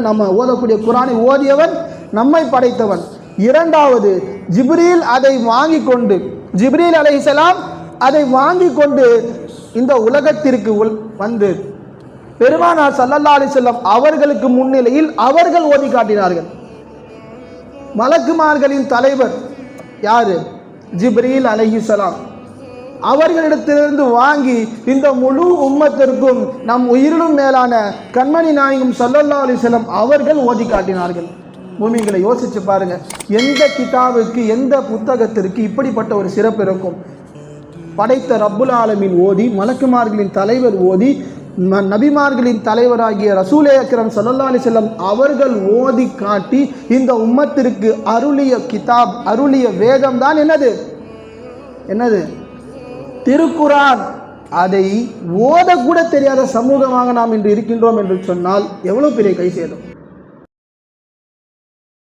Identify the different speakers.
Speaker 1: நம்ம ஓதக்கூடிய குர்ஆனை ஓதியவன், நம்மை படைத்தவன். இரண்டாவது, ஜிப்ரீல் அதை வாங்கி கொண்டு, ஜிப்ரீல் அலைஹிஸ்ஸலாம் அதை வாங்கி கொண்டு இந்த உலகத்திற்கு வந்து பெருமானார் ஸல்லல்லாஹு அலைஹி வஸல்லம் அவர்களுக்கு முன்னிலையில் அவர்கள் ஓதி காட்டினார்கள். மலக்குமார்களின் தலைவர் யாரு? ஜிப்ரீல் அலைஹிஸ்ஸலாம். அவர்களிடத்திலிருந்து வாங்கி இந்த முழு உம்மத்திற்கும் நம் உயிரிலும் மேலான கண்மணி நாயகம் ஸல்லல்லாஹு அலைஹி வஸல்லம் அவர்கள் ஓதி காட்டினார்கள். பூமிகளை யோசிச்சு பாருங்க, எந்த கிதாபுக்கு, எந்த புத்தகத்திற்கு இப்படிப்பட்ட ஒரு சிறப்பு இருக்கும்? படைத்த ரப்புல் ஆலமீன் ஓதி, மலக்குமார்களின் தலைவர் ஓதி, நபிமார்களின் தலைவராகிய ரசூலே அக்ரம் ஸல்லல்லாஹு அலைஹி வஸல்லம் அவர்கள் ஓதி காட்டி இந்த உம்மத்திற்கு அருளிய கிதாப், அருளிய வேதம் தான் என்னது? திருக்குர்ஆன். அதை ஓதக்கூட தெரியாத சமூகமாக நாம் இன்று இருக்கின்றோம் என்று சொன்னால் எவ்வளவு பெரிய கை சேதம்.